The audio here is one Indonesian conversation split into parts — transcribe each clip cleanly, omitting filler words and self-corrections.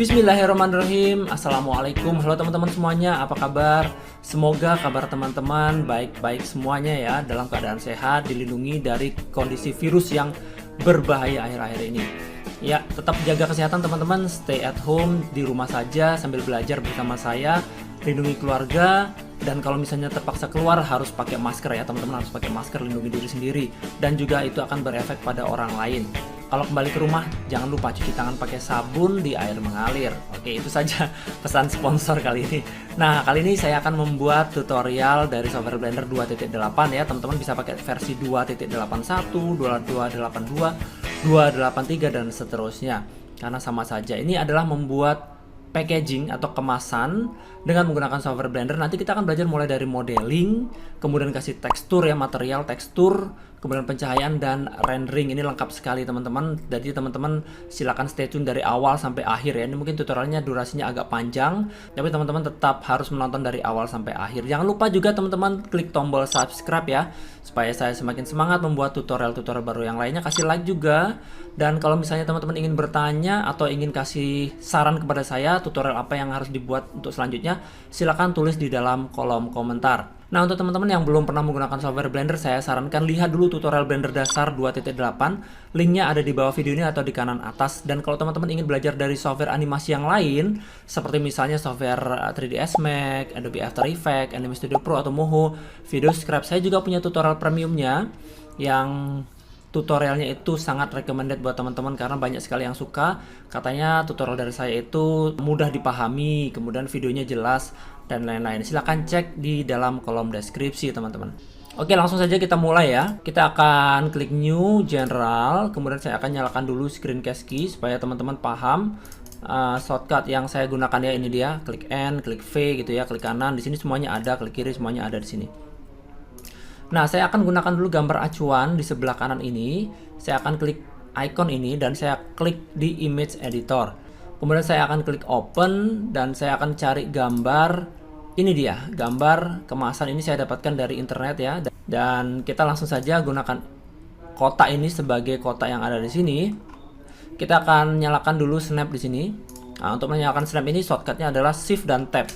Bismillahirrahmanirrahim. Assalamualaikum. Halo teman-teman semuanya, apa kabar? Semoga kabar teman-teman baik-baik semuanya ya, dalam keadaan sehat, dilindungi dari kondisi virus yang berbahaya akhir-akhir ini. Ya, tetap jaga kesehatan teman-teman, stay at home, di rumah saja sambil belajar bersama saya, lindungi keluarga, dan kalau misalnya terpaksa keluar harus pakai masker ya teman-teman, harus pakai masker, lindungi diri sendiri, dan juga itu akan berefek pada orang lain. Kalau kembali ke rumah, jangan lupa cuci tangan pakai sabun di air mengalir. Oke, itu saja pesan sponsor kali ini. Nah, kali ini saya akan membuat tutorial dari software Blender 2.8 ya. Teman-teman bisa pakai versi 2.81, 2.82, 2.83 dan seterusnya. Karena sama saja. Ini adalah membuat packaging atau kemasan dengan menggunakan software Blender. Nanti kita akan belajar mulai dari modeling, kemudian kasih tekstur ya, material tekstur, kemudian pencahayaan dan rendering. Ini lengkap sekali teman-teman. Jadi teman-teman silakan stay tune dari awal sampai akhir ya. Ini mungkin tutorialnya durasinya agak panjang, tapi teman-teman tetap harus menonton dari awal sampai akhir. Jangan lupa juga teman-teman klik tombol subscribe ya, supaya saya semakin semangat membuat tutorial-tutorial baru yang lainnya. Kasih like juga. Dan kalau misalnya teman-teman ingin bertanya atau ingin kasih saran kepada saya tutorial apa yang harus dibuat untuk selanjutnya, silakan tulis di dalam kolom komentar. Nah, untuk teman-teman yang belum pernah menggunakan software Blender, saya sarankan lihat dulu tutorial Blender dasar 2.8. Linknya ada di bawah video ini atau di kanan atas. Dan kalau teman-teman ingin belajar dari software animasi yang lain, seperti misalnya software 3ds Max, Adobe After Effects, Anime Studio Pro atau Moho, VideoScribe, saya juga punya tutorial premiumnya yang tutorialnya itu sangat recommended buat teman-teman karena banyak sekali yang suka. Katanya tutorial dari saya itu mudah dipahami, kemudian videonya jelas dan lain-lain. Silahkan cek di dalam kolom deskripsi teman-teman. Oke, langsung saja kita mulai ya. Kita akan klik new, general, kemudian saya akan nyalakan dulu screencast key supaya teman-teman paham. Shortcut yang saya gunakan ya, ini dia, klik N, klik V gitu ya, klik kanan, di sini semuanya ada, klik kiri semuanya ada di sini. Nah, saya akan gunakan dulu gambar acuan di sebelah kanan ini. Saya akan klik icon ini dan saya klik di image editor. Kemudian saya akan klik open dan saya akan cari gambar. Ini dia, gambar kemasan ini saya dapatkan dari internet ya. Dan kita langsung saja gunakan kotak ini sebagai kotak yang ada di sini. Kita akan nyalakan dulu snap di sini. Nah, untuk menyalakan snap ini shortcutnya adalah shift dan tab.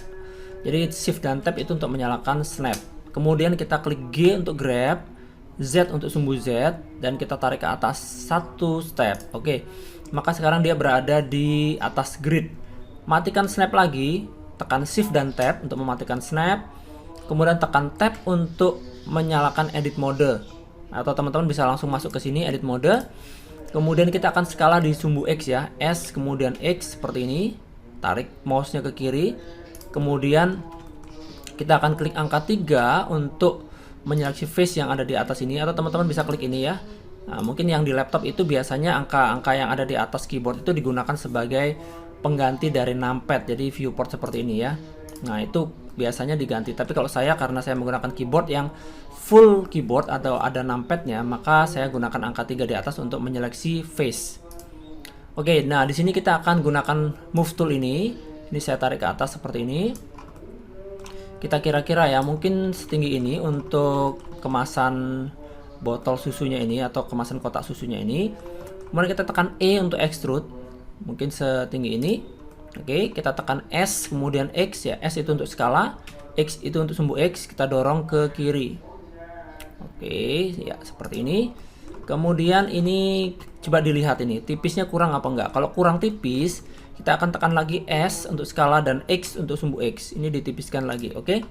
Jadi shift dan tab itu untuk menyalakan snap. Kemudian kita klik G untuk grab, Z untuk sumbu Z, dan kita tarik ke atas satu step. Oke, maka sekarang dia berada di atas grid. Matikan snap lagi, tekan shift dan tab untuk mematikan snap. Kemudian tekan tab untuk menyalakan edit mode. Atau teman-teman bisa langsung masuk ke sini edit mode. Kemudian kita akan skala di sumbu X ya, S kemudian X seperti ini. Tarik mouse-nya ke kiri. Kemudian kita akan klik angka 3 untuk menyeleksi face yang ada di atas ini, atau teman-teman bisa klik ini ya. Nah, mungkin yang di laptop itu biasanya angka-angka yang ada di atas keyboard itu digunakan sebagai pengganti dari numpad, jadi viewport seperti ini ya. Nah, itu biasanya diganti, tapi kalau saya karena saya menggunakan keyboard yang full keyboard atau ada numpadnya, maka saya gunakan angka 3 di atas untuk menyeleksi face. Oke, nah di sini kita akan gunakan move tool ini. Ini saya tarik ke atas seperti ini. Kita kira-kira ya mungkin setinggi ini untuk kemasan botol susunya ini atau kemasan kotak susunya ini. Kemudian kita tekan E untuk extrude, mungkin setinggi ini. Oke, kita tekan S kemudian X ya. S itu untuk skala, X itu untuk sumbu X, kita dorong ke kiri. Oke, ya seperti ini. Kemudian ini coba dilihat ini tipisnya kurang apa enggak. Kalau kurang tipis, kita akan tekan lagi S untuk skala dan X untuk sumbu X. Ini ditipiskan lagi, oke?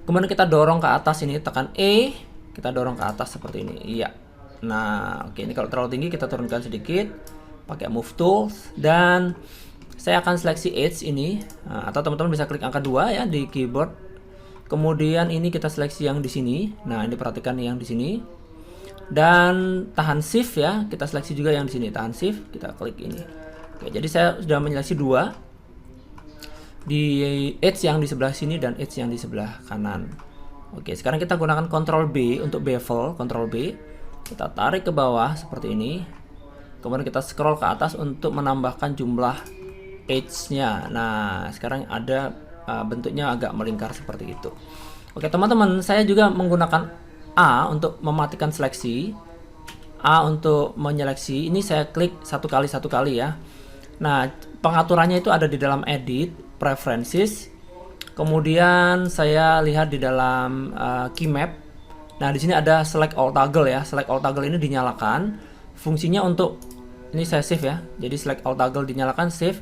Kemudian kita dorong ke atas ini, tekan E, kita dorong ke atas seperti ini. Iya. Nah, oke, ini kalau terlalu tinggi kita turunkan sedikit pakai move tools, dan saya akan seleksi edge ini. Nah, atau teman-teman bisa klik angka 2 ya di keyboard. Kemudian ini kita seleksi yang di sini. Nah, ini perhatikan yang di sini. Dan tahan shift ya, kita seleksi juga yang di sini. Tahan shift, kita klik ini. Oke, jadi saya sudah menyeleksi 2 di edge yang di sebelah sini dan edge yang di sebelah kanan. Oke, sekarang kita gunakan Ctrl B untuk bevel, Ctrl B. Kita tarik ke bawah seperti ini. Kemudian kita scroll ke atas untuk menambahkan jumlah edge-nya. Nah, sekarang ada bentuknya agak melingkar seperti itu. Oke, teman-teman, saya juga menggunakan A untuk mematikan seleksi. A untuk menyeleksi, ini saya klik satu kali ya. Nah, pengaturannya itu ada di dalam edit, preferences. Kemudian saya lihat di dalam key map. Nah, di sini ada select all toggle ya. Select all toggle ini dinyalakan. Fungsinya untuk ini saya save ya. Jadi select all toggle dinyalakan, save.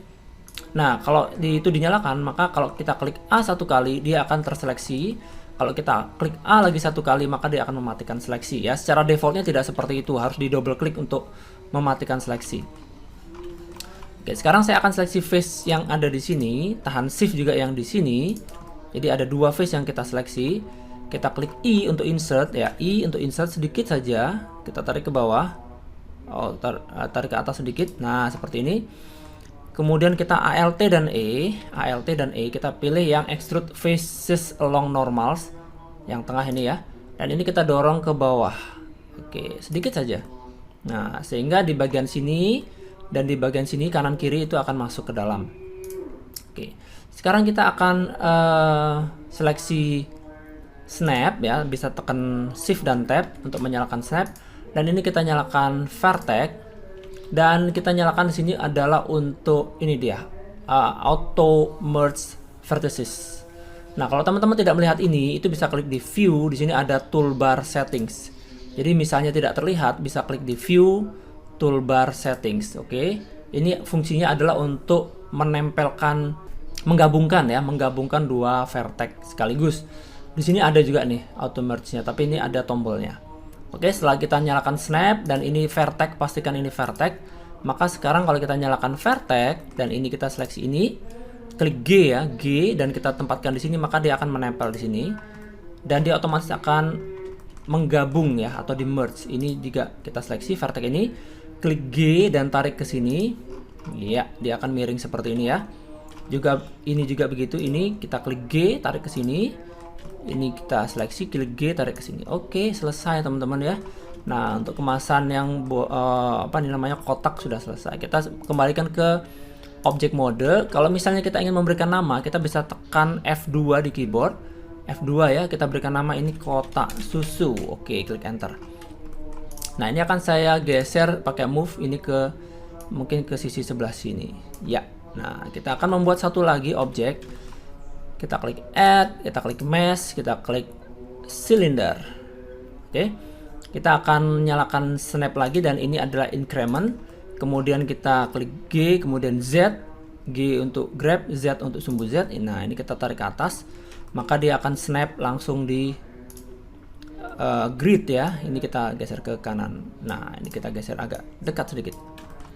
Nah, kalau itu dinyalakan, maka kalau kita klik A satu kali, dia akan terseleksi. Kalau kita klik A lagi satu kali, maka dia akan mematikan seleksi ya. Secara defaultnya tidak seperti itu, harus di double klik untuk mematikan seleksi. Oke, sekarang saya akan seleksi face yang ada di sini, tahan shift juga yang di sini. Jadi ada dua face yang kita seleksi. Kita klik I untuk insert ya, I untuk insert sedikit saja. Kita tarik ke bawah. Oh, tarik ke atas sedikit. Nah, seperti ini. Kemudian kita ALT dan E kita pilih yang extrude faces along normals, yang tengah ini ya. Dan ini kita dorong ke bawah. Oke, sedikit saja. Nah, sehingga di bagian sini dan di bagian sini kanan kiri itu akan masuk ke dalam. Oke, sekarang kita akan seleksi snap ya, bisa tekan shift dan tab untuk menyalakan snap. Dan ini kita nyalakan vertex dan kita nyalakan di sini adalah untuk ini dia auto merge vertices. Nah, kalau teman-teman tidak melihat ini, itu bisa klik di view. Di sini ada toolbar settings. Jadi misalnya tidak terlihat, bisa klik di view toolbar settings. Oke, ini fungsinya adalah untuk menggabungkan dua vertex sekaligus. Di sini ada juga nih auto merge-nya, tapi ini ada tombolnya. Oke, setelah kita nyalakan snap dan ini vertex, pastikan ini vertex, maka sekarang kalau kita nyalakan vertex dan ini kita seleksi ini, klik G ya, G, dan kita tempatkan di sini, maka dia akan menempel di sini dan dia otomatis akan menggabung ya, atau di merge. Ini juga kita seleksi vertex ini, klik G dan tarik ke sini. Ya, dia akan miring seperti ini ya. Ini juga begitu. Ini kita klik G, tarik ke sini. Ini kita seleksi, klik G, tarik ke sini. Oke, selesai teman-teman ya. Nah, untuk kemasan yang kotak sudah selesai. Kita kembalikan ke object mode. Kalau misalnya kita ingin memberikan nama, kita bisa tekan F2 di keyboard. F2 ya, kita berikan nama ini kotak susu. Oke, klik enter. Nah, ini akan saya geser pakai move ini mungkin ke sisi sebelah sini. Ya. Nah, kita akan membuat satu lagi objek. Kita klik add, kita klik mesh, kita klik cylinder. Oke. Kita akan nyalakan snap lagi dan ini adalah increment. Kemudian kita klik G, kemudian Z. G untuk grab, Z untuk sumbu Z. Nah, ini kita tarik ke atas, maka dia akan snap langsung di grid ya. Ini kita geser ke kanan. Nah, ini kita geser agak dekat sedikit.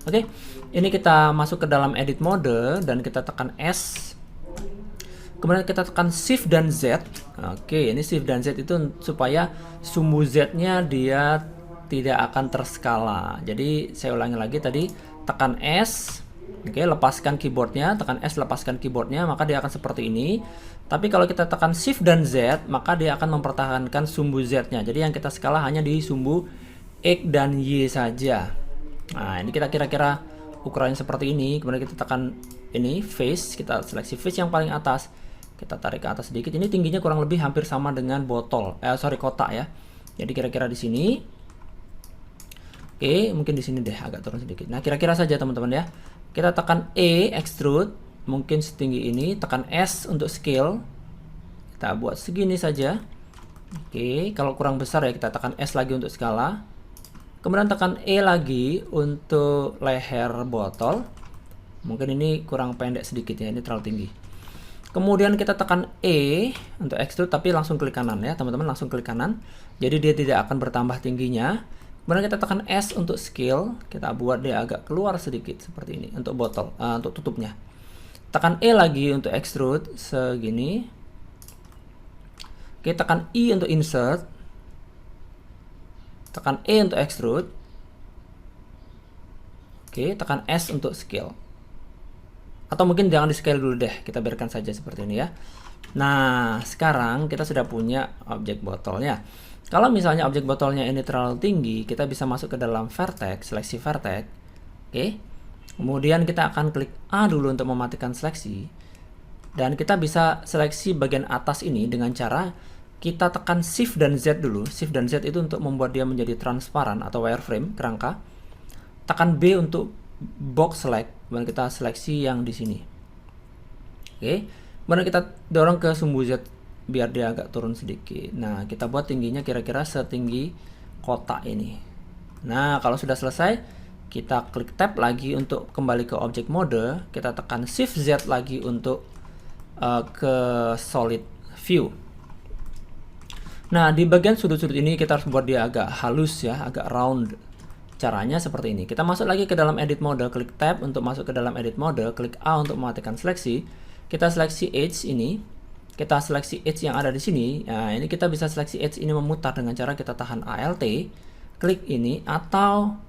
Oke, ini kita masuk ke dalam edit mode dan kita tekan S. Kemudian kita tekan shift dan Z. Oke, ini shift dan Z itu supaya sumbu Z-nya dia tidak akan terskala. Jadi saya ulangi lagi tadi, tekan S. Oke, lepaskan keyboardnya, tekan S, lepaskan keyboardnya, maka dia akan seperti ini. Tapi kalau kita tekan shift dan Z, maka dia akan mempertahankan sumbu Z-nya. Jadi yang kita skala hanya di sumbu X dan Y saja. Nah, ini kita kira-kira ukurannya seperti ini. Kemudian kita tekan ini face, kita seleksi face yang paling atas. Kita tarik ke atas sedikit. Ini tingginya kurang lebih hampir sama dengan kotak ya. Jadi kira-kira di sini. Oke, mungkin di sini deh agak turun sedikit. Nah, kira-kira saja teman-teman ya. Kita tekan E extrude, mungkin setinggi ini. Tekan S untuk scale. Kita buat segini saja. Oke, kalau kurang besar ya kita tekan S lagi untuk skala. Kemudian tekan E lagi untuk leher botol. Mungkin ini kurang pendek sedikit ya, ini terlalu tinggi. Kemudian kita tekan E untuk extrude, tapi langsung klik kanan ya teman-teman, langsung klik kanan. Jadi dia tidak akan bertambah tingginya. Kemudian kita tekan S untuk scale, kita buat dia agak keluar sedikit seperti ini untuk botol, untuk tutupnya. Tekan E lagi untuk extrude segini. Oke, tekan I untuk insert. Tekan E untuk extrude. Oke, tekan S untuk scale. Atau mungkin jangan di scale dulu deh, kita biarkan saja seperti ini ya. Nah, sekarang kita sudah punya objek botolnya. Kalau misalnya objek botolnya ini terlalu tinggi, kita bisa masuk ke dalam vertex, seleksi vertex. Oke. Kemudian kita akan klik A dulu untuk mematikan seleksi. Dan kita bisa seleksi bagian atas ini dengan cara kita tekan Shift dan Z dulu. Shift dan Z itu untuk membuat dia menjadi transparan atau wireframe, kerangka. Tekan B untuk box select, kemudian kita seleksi yang di sini. Oke, kemudian kita dorong ke sumbu Z biar dia agak turun sedikit. Nah, kita buat tingginya kira-kira setinggi kotak ini. Nah, kalau sudah selesai, kita klik tab lagi untuk kembali ke object mode, kita tekan shift Z lagi untuk ke solid view. Nah, di bagian sudut-sudut ini kita harus buat dia agak halus ya, agak round. Caranya seperti ini. Kita masuk lagi ke dalam edit mode, klik tab untuk masuk ke dalam edit mode, klik A untuk mematikan seleksi. Kita seleksi edge ini. Kita seleksi edge yang ada di sini. Nah, ini kita bisa seleksi edge ini memutar dengan cara kita tahan Alt, klik ini, atau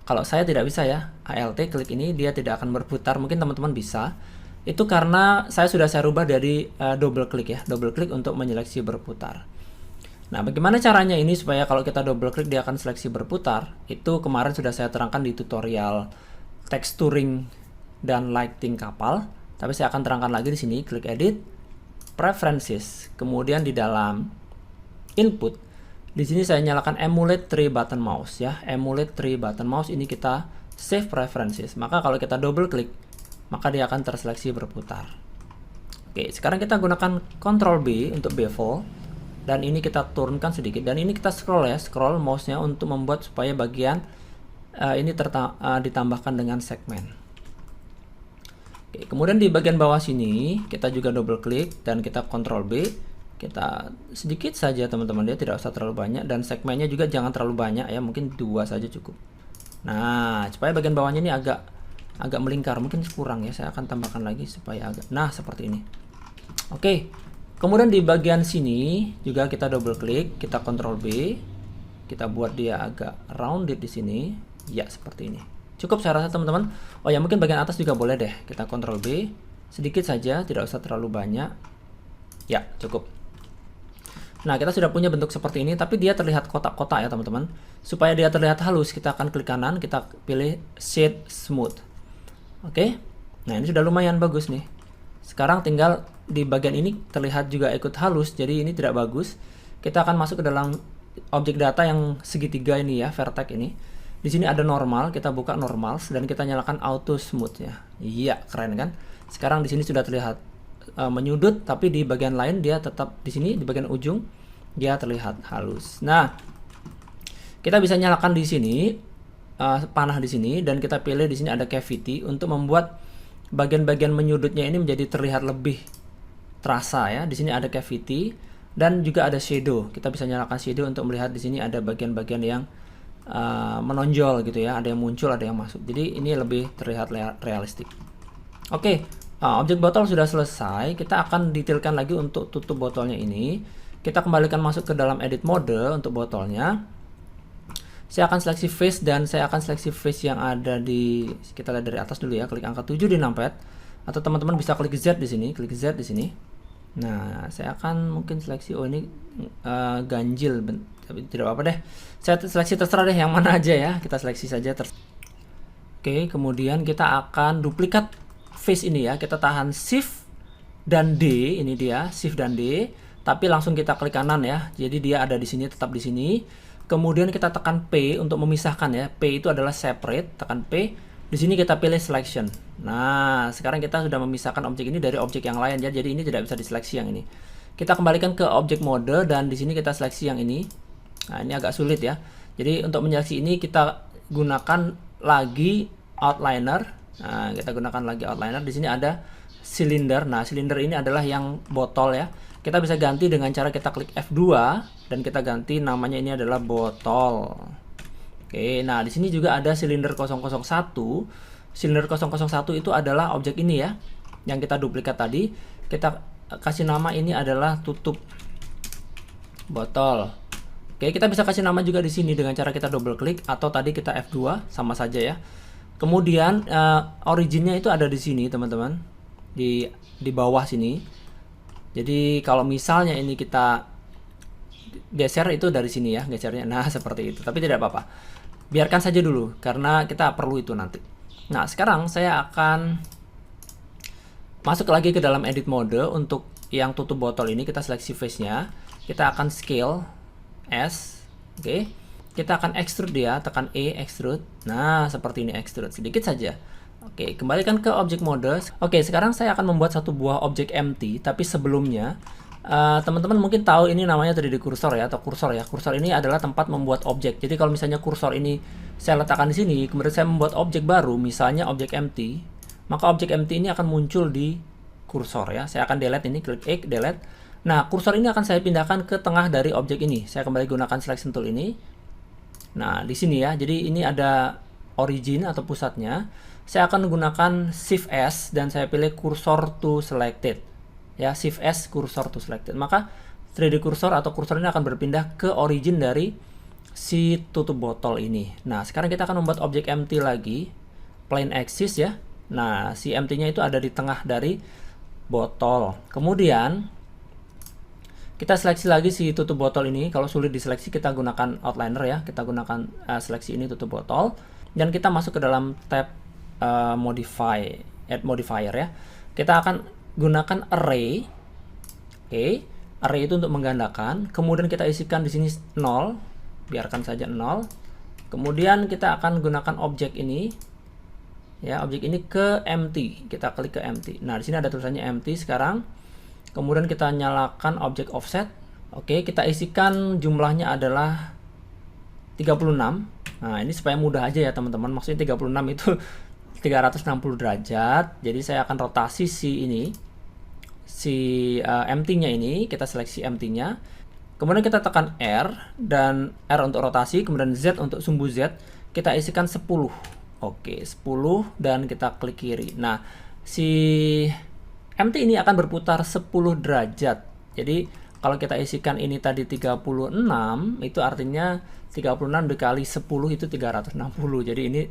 kalau saya tidak bisa ya, Alt klik ini dia tidak akan berputar. Mungkin teman-teman bisa. Itu karena saya rubah dari double klik ya, double klik untuk menyeleksi berputar. Nah, bagaimana caranya ini supaya kalau kita double klik dia akan seleksi berputar? Itu kemarin sudah saya terangkan di tutorial texturing dan lighting kapal. Tapi saya akan terangkan lagi di sini. Klik edit, preferences, kemudian di dalam input. Di sini saya nyalakan emulate 3 button mouse ya. Emulate 3 button mouse ini kita save preferences. Maka kalau kita double klik, maka dia akan terseleksi berputar. Oke, sekarang kita gunakan Ctrl B untuk bevel. Dan ini kita turunkan sedikit, dan ini kita scroll ya, scroll mouse-nya untuk membuat supaya bagian ini ditambahkan dengan segmen. Oke, kemudian di bagian bawah sini kita juga double klik dan kita Ctrl B, kita sedikit saja teman-teman, dia tidak usah terlalu banyak, dan segmennya juga jangan terlalu banyak ya, mungkin 2 saja cukup. Nah, supaya bagian bawahnya ini agak melingkar, mungkin kurang ya, saya akan tambahkan lagi supaya agak, nah seperti ini. Oke. Kemudian di bagian sini juga kita double klik, kita Ctrl B, kita buat dia agak rounded di sini, ya seperti ini. Cukup saya rasa teman-teman. Oh ya, mungkin bagian atas juga boleh deh. Kita Ctrl B, sedikit saja, tidak usah terlalu banyak. Ya, cukup. Nah, kita sudah punya bentuk seperti ini, tapi dia terlihat kotak-kotak ya teman-teman. Supaya dia terlihat halus, kita akan klik kanan, kita pilih Shade Smooth. Oke, nah ini sudah lumayan bagus nih. Sekarang tinggal di bagian ini terlihat juga ikut halus, jadi ini tidak bagus. Kita akan masuk ke dalam objek data yang segitiga ini ya, vertex ini. Di sini ada normal, kita buka normals dan kita nyalakan auto smooth ya. Iya, keren kan? Sekarang di sini sudah terlihat menyudut, tapi di bagian lain dia tetap di sini, di bagian ujung dia terlihat halus. Nah, kita bisa nyalakan di sini panah di sini, dan kita pilih di sini ada cavity untuk membuat bagian-bagian menyudutnya ini menjadi terlihat lebih terasa ya. Di sini ada cavity dan juga ada shadow. Kita bisa nyalakan shadow untuk melihat di sini ada bagian-bagian yang menonjol gitu ya. Ada yang muncul, ada yang masuk. Jadi ini lebih terlihat realistik. Oke, objek botol sudah selesai. Kita akan detailkan lagi untuk tutup botolnya ini. Kita kembalikan masuk ke dalam edit mode untuk botolnya. Saya akan seleksi face, dan saya akan seleksi face yang ada di, kita lihat dari atas dulu ya, klik angka 7 di numpad, atau teman-teman bisa klik Z di sini, klik Z di sini. Nah, saya akan mungkin seleksi, oh ini ganjil, tapi tidak apa-apa deh. Saya seleksi terserah deh yang mana aja ya, kita seleksi saja. Oke, kemudian kita akan duplikat face ini ya, kita tahan Shift dan D, ini dia Shift dan D, tapi langsung kita klik kanan ya, jadi dia ada di sini, tetap di sini. Kemudian kita tekan P untuk memisahkan ya. P itu adalah separate, tekan P. Di sini kita pilih selection. Nah, sekarang kita sudah memisahkan objek ini dari objek yang lain ya. Jadi ini tidak bisa diseleksi yang ini. Kita kembalikan ke objek mode, dan di sini kita seleksi yang ini. Nah, ini agak sulit ya. Jadi untuk menyeleksi ini kita gunakan lagi outliner. Nah, kita gunakan lagi outliner. Di sini ada cylinder. Nah, cylinder ini adalah yang botol ya. Kita bisa ganti dengan cara kita klik F2 dan kita ganti namanya, ini adalah botol. Oke, nah di sini juga ada silinder 001. Silinder 001 itu adalah objek ini ya, yang kita duplikat tadi. Kita kasih nama ini adalah tutup botol. Oke, kita bisa kasih nama juga di sini dengan cara kita double klik atau tadi kita F2, sama saja ya. Kemudian originnya itu ada di sini teman-teman, di bawah sini. Jadi kalau misalnya ini kita geser, itu dari sini ya gesernya. Nah, seperti itu. Tapi tidak apa-apa. Biarkan saja dulu karena kita perlu itu nanti. Nah, sekarang saya akan masuk lagi ke dalam edit mode. Untuk yang tutup botol ini kita seleksi face-nya. Kita akan scale S. Oke. kita akan extrude dia, tekan E, extrude. Nah, seperti ini, extrude sedikit saja. Oke, kembalikan ke object mode. Oke, sekarang saya akan membuat satu buah objek empty, tapi sebelumnya teman-teman mungkin tahu ini namanya 3D cursor ya, atau kursor ya. Kursor ini adalah tempat membuat objek. Jadi kalau misalnya kursor ini saya letakkan di sini, kemudian saya membuat objek baru, misalnya objek empty, maka objek empty ini akan muncul di kursor ya. Saya akan delete ini, klik X, delete. Nah, kursor ini akan saya pindahkan ke tengah dari objek ini. Saya kembali gunakan selection tool ini. Nah, di sini ya. Jadi ini ada origin atau pusatnya. Saya akan menggunakan Shift S dan saya pilih cursor to selected. Ya, Shift S cursor to selected. Maka 3D cursor atau kursor ini akan berpindah ke origin dari si tutup botol ini. Nah, sekarang kita akan membuat objek empty lagi, plain axis ya. Nah, si empty-nya itu ada di tengah dari botol. Kemudian kita seleksi lagi si tutup botol ini. Kalau sulit diseleksi, kita gunakan outliner ya. Kita gunakan seleksi ini tutup botol dan kita masuk ke dalam tab modify, add modifier ya. Kita akan gunakan array. Oke, array itu untuk menggandakan. Kemudian kita isikan di sini 0, biarkan saja 0. Kemudian kita akan gunakan objek ini. Ya, objek ini ke empty. Kita klik ke empty. Nah, di sini ada tulisannya empty sekarang. Kemudian kita nyalakan objek offset. Oke, kita isikan jumlahnya adalah 36. Nah, ini supaya mudah aja ya teman-teman. Maksudnya 36 itu 360 derajat. Jadi saya akan rotasi si ini, si empty-nya ini. Kita seleksi empty-nya. Kemudian kita tekan R, dan R untuk rotasi, kemudian Z untuk sumbu Z. Kita isikan 10. Oke, 10 dan kita klik kiri. Nah, si empty ini akan berputar 10 derajat. Jadi kalau kita isikan ini tadi 36, itu artinya 36 dikali 10 itu 360. Jadi ini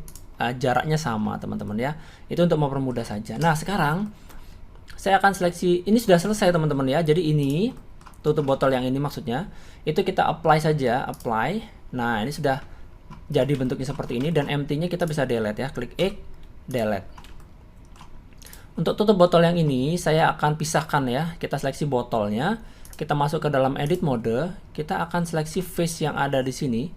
jaraknya sama teman-teman ya. Itu untuk mempermudah saja. Nah, sekarang saya akan seleksi. Ini sudah selesai teman-teman ya. Jadi ini tutup botol yang ini maksudnya, itu kita apply saja, apply. Nah, ini sudah jadi bentuknya seperti ini, dan empty-nya kita bisa delete ya. Klik X, delete. Untuk tutup botol yang ini saya akan pisahkan ya. Kita seleksi botolnya, kita masuk ke dalam edit mode, kita akan seleksi face yang ada di sini.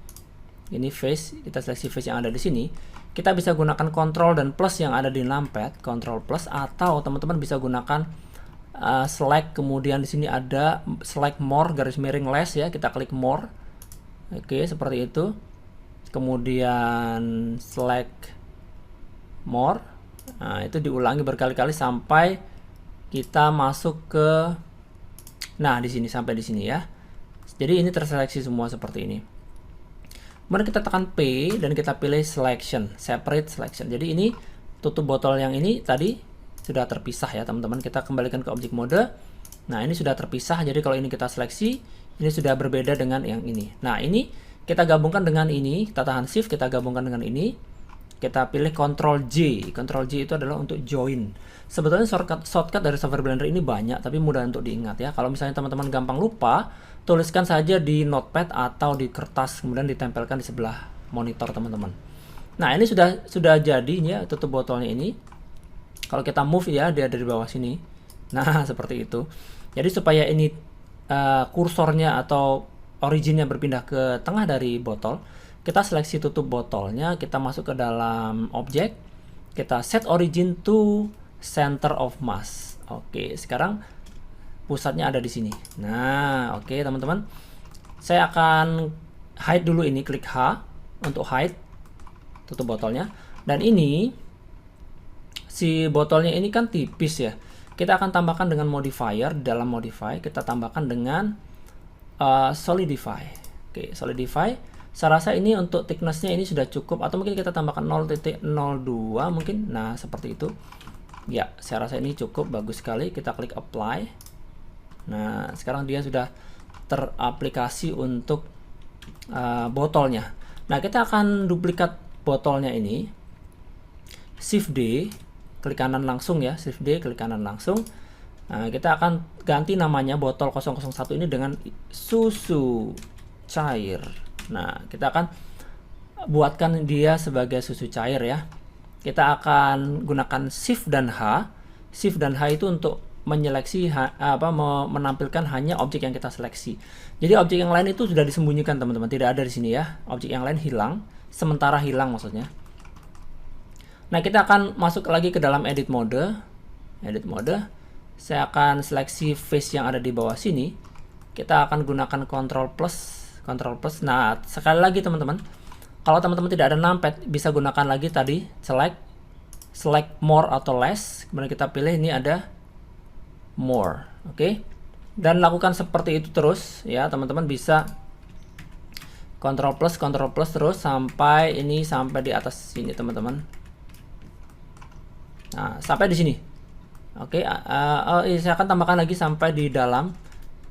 Ini face, kita seleksi face yang ada di sini. Kita bisa gunakan Ctrl dan plus yang ada di numpad, Ctrl plus, atau teman-teman bisa gunakan select, kemudian di sini ada select more garis miring less ya, kita klik more. Oke, seperti itu. Kemudian select more. Nah, itu diulangi berkali-kali sampai kita masuk ke, nah di sini, sampai di sini ya. Jadi ini terseleksi semua seperti ini. Kemudian kita tekan P dan kita pilih selection, separate selection. Jadi ini tutup botol yang ini tadi sudah terpisah ya teman-teman. Kita kembalikan ke objek mode. Nah, ini sudah terpisah. Jadi kalau ini kita seleksi, ini sudah berbeda dengan yang ini. Nah, ini kita gabungkan dengan ini. Kita tahan shift, kita gabungkan dengan ini. Kita pilih Ctrl J. Ctrl J itu adalah untuk join. Sebetulnya shortcut dari software Blender ini banyak, tapi mudah untuk diingat ya. Kalau misalnya teman-teman gampang lupa, tuliskan saja di notepad atau di kertas, kemudian ditempelkan di sebelah monitor teman-teman. Nah, ini sudah jadi ya tutup botolnya ini. Kalau kita move ya, dia dari bawah sini. Nah, seperti itu. Jadi supaya ini kursornya atau originnya berpindah ke tengah dari botol, kita seleksi tutup botolnya, kita masuk ke dalam objek, kita set origin to center of mass. Oke, sekarang pusatnya ada di sini. Nah, oke teman-teman. Saya akan hide dulu ini, klik H untuk hide tutup botolnya. Dan ini si botolnya ini kan tipis ya. Kita akan tambahkan dengan modifier. Dalam modify kita tambahkan dengan solidify. Oke, solidify. Saya rasa ini untuk thicknessnya ini sudah cukup, atau mungkin kita tambahkan 0.02 mungkin. Nah, seperti itu. Ya, saya rasa ini cukup, bagus sekali. Kita klik apply. Nah, sekarang dia sudah teraplikasi untuk botolnya. Nah, kita akan duplikat botolnya ini. Shift D, klik kanan langsung ya. Shift D, klik kanan langsung. Nah, kita akan ganti namanya botol 001 ini dengan susu cair. Nah, kita akan buatkan dia sebagai susu cair ya. Kita akan gunakan Shift dan H. Shift dan H itu untuk menampilkan hanya objek yang kita seleksi. Jadi objek yang lain itu sudah disembunyikan teman-teman, tidak ada di sini ya. Objek yang lain hilang, sementara hilang maksudnya. Nah, kita akan masuk lagi ke dalam edit mode. Edit mode. Saya akan seleksi face yang ada di bawah sini. Kita akan gunakan Ctrl plus. Nah, sekali lagi teman-teman, kalau teman-teman tidak ada numpad, bisa gunakan lagi tadi select more atau less. Kemudian kita pilih ini ada more, oke. Dan lakukan seperti itu terus ya, teman-teman bisa Ctrl plus terus sampai di atas sini teman-teman. Nah, sampai di sini. Oke, saya akan tambahkan lagi sampai di dalam.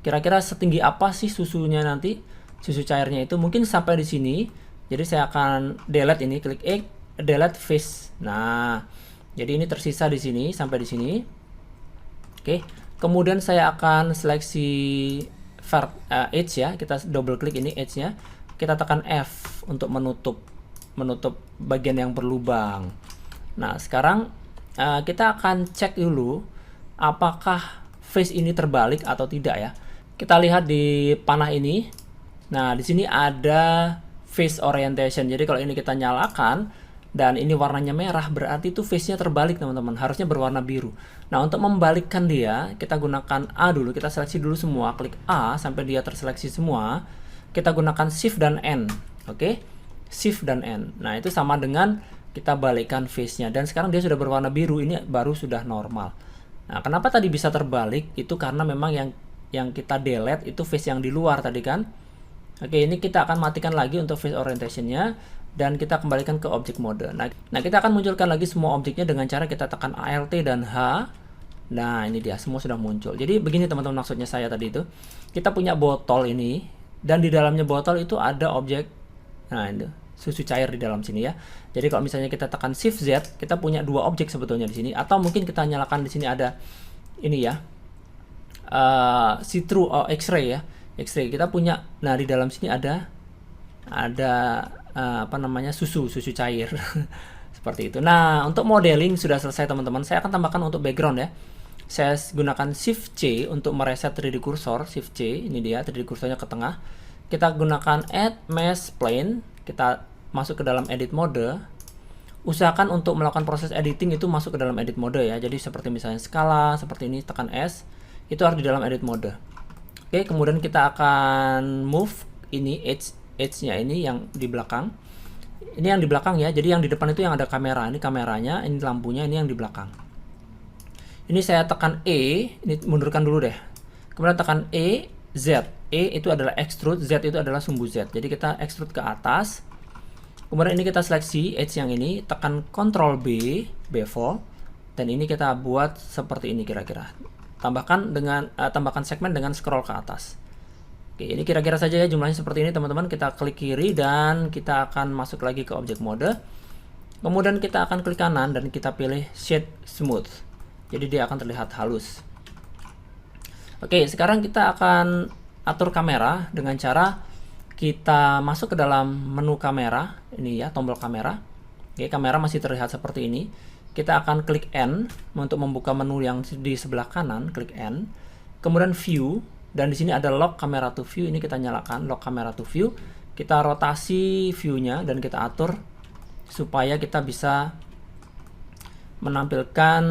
Kira-kira setinggi apa sih susunya nanti? Susu cairnya itu mungkin sampai di sini. Jadi saya akan delete ini, klik X, delete face. Nah, jadi ini tersisa di sini sampai di sini. Oke. Kemudian saya akan seleksi edge ya. Kita double klik ini edge-nya. Kita tekan F untuk menutup bagian yang berlubang. Nah, sekarang kita akan cek dulu apakah face ini terbalik atau tidak ya. Kita lihat di panah ini. Nah, di sini ada face orientation. Jadi kalau ini kita nyalakan dan ini warnanya merah, berarti itu face-nya terbalik teman-teman. Harusnya berwarna biru. Nah, untuk membalikkan dia, kita gunakan A dulu. Kita seleksi dulu semua. Klik A sampai dia terseleksi semua. Kita gunakan Shift dan N. Oke? Shift dan N. Nah, itu sama dengan kita balikkan face-nya. Dan sekarang dia sudah berwarna biru. Ini baru sudah normal. Nah, kenapa tadi bisa terbalik? Itu karena memang yang kita delete itu face yang di luar tadi kan. Oke, ini kita akan matikan lagi untuk face orientation-nya dan kita kembalikan ke object mode. Nah, kita akan munculkan lagi semua objeknya dengan cara kita tekan Alt dan H. Nah, ini dia, semua sudah muncul. Jadi begini teman-teman, maksudnya saya tadi itu. Kita punya botol ini dan di dalamnya botol itu ada objek. Nah, ini susu cair di dalam sini ya. Jadi kalau misalnya kita tekan Shift Z, kita punya dua objek sebetulnya di sini. Atau mungkin kita nyalakan di sini ada ini ya, see-through X-ray ya. X-ray kita punya. Nah, di dalam sini ada susu cair seperti itu. Nah, untuk modeling sudah selesai teman-teman. Saya akan tambahkan untuk background ya. Saya gunakan Shift C untuk mereset 3D cursor. Shift C, ini dia 3D cursornya ke tengah. Kita gunakan Add Mesh Plane. Kita masuk ke dalam edit mode. Usahakan untuk melakukan proses editing itu masuk ke dalam edit mode ya. Jadi seperti misalnya skala seperti ini, tekan S, itu harus di dalam edit mode. Oke, kemudian kita akan move ini edge-nya ini yang di belakang. Ini yang di belakang ya. Jadi yang di depan itu yang ada kamera. Ini kameranya, ini lampunya, ini yang di belakang. Ini saya tekan E, ini mundurkan dulu deh. Kemudian tekan E, Z. E itu adalah extrude, Z itu adalah sumbu Z. Jadi kita extrude ke atas. Kemudian ini kita seleksi edge yang ini, tekan Ctrl B, bevel, dan ini kita buat seperti ini kira-kira. Tambahkan segmen dengan scroll ke atas. Oke, ini kira-kira saja ya jumlahnya seperti ini teman-teman. Kita klik kiri dan kita akan masuk lagi ke object mode. Kemudian kita akan klik kanan dan kita pilih shade smooth. Jadi dia akan terlihat halus. Oke, sekarang kita akan atur kamera dengan cara kita masuk ke dalam menu kamera. Ini ya, tombol kamera. Oke, kamera masih terlihat seperti ini. Kita akan klik N untuk membuka menu yang di sebelah kanan, klik N. Kemudian view, dan di sini ada lock camera to view, ini kita nyalakan lock camera to view. Kita rotasi view-nya dan kita atur supaya kita bisa menampilkan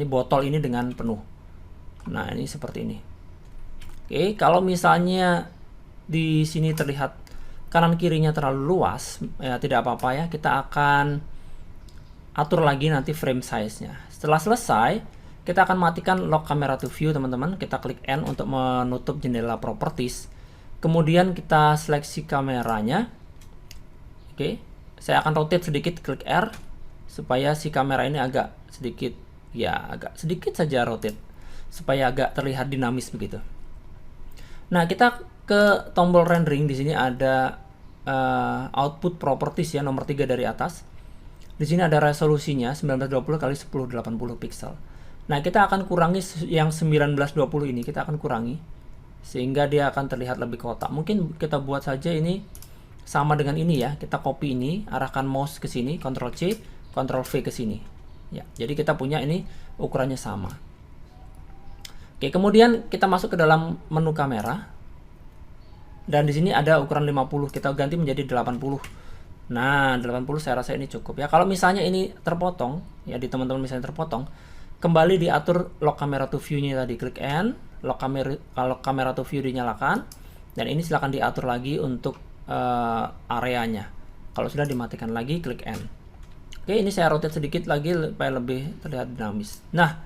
botol ini dengan penuh. Nah, ini seperti ini. Oke, kalau misalnya di sini terlihat kanan kirinya terlalu luas, ya tidak apa-apa ya. Kita akan atur lagi nanti frame size-nya. Setelah selesai, kita akan matikan lock camera to view teman-teman. Kita klik N untuk menutup jendela properties. Kemudian kita seleksi kameranya. Oke, saya akan rotate sedikit, klik R supaya si kamera ini agak sedikit saja rotate supaya agak terlihat dinamis begitu. Nah, kita ke tombol rendering. Di sini ada output properties ya, nomor 3 dari atas. Di sini ada resolusinya 1920 x 1080 pixel. Nah, kita akan kurangi yang 1920 ini, kita akan kurangi sehingga dia akan terlihat lebih kotak. Mungkin kita buat saja ini sama dengan ini ya. Kita copy ini, arahkan mouse ke sini, Ctrl C, Ctrl V ke sini. Ya, jadi kita punya ini ukurannya sama. Oke, kemudian kita masuk ke dalam menu kamera. Dan di sini ada ukuran 50, kita ganti menjadi 80. Nah, 80 saya rasa ini cukup ya. Kalau misalnya ini terpotong, ya di teman-teman misalnya terpotong, kembali diatur lock camera to view-nya tadi, klik N, lock camera to view dinyalakan, dan ini silahkan diatur lagi untuk areanya. Kalau sudah dimatikan lagi, klik N. Oke, ini saya rotate sedikit lagi supaya lebih terlihat dinamis. Nah,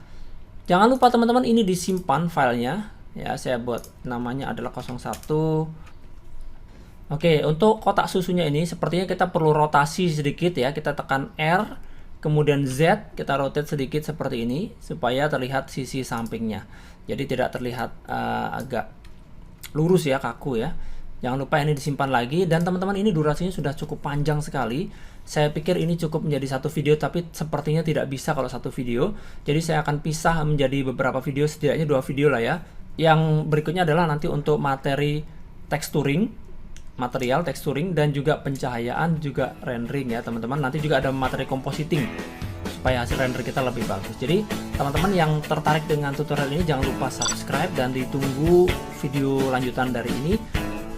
jangan lupa teman-teman ini disimpan filenya. Ya, saya buat namanya adalah 01. Oke, untuk kotak susunya ini sepertinya kita perlu rotasi sedikit ya. Kita tekan R, kemudian Z, kita rotate sedikit seperti ini supaya terlihat sisi sampingnya. Jadi tidak terlihat agak lurus ya, kaku ya. Jangan lupa ini disimpan lagi, dan teman-teman ini durasinya sudah cukup panjang sekali. Saya pikir ini cukup menjadi satu video, tapi sepertinya tidak bisa kalau satu video. Jadi saya akan pisah menjadi beberapa video, setidaknya 2 video lah ya. Yang berikutnya adalah nanti untuk materi texturing, material texturing, dan juga pencahayaan, juga rendering ya teman-teman. Nanti juga ada materi compositing supaya hasil render kita lebih bagus. Jadi teman-teman yang tertarik dengan tutorial ini jangan lupa subscribe dan ditunggu video lanjutan dari ini,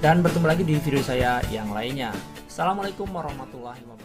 dan bertemu lagi di video saya yang lainnya. Assalamualaikum warahmatullahi wabarakatuh.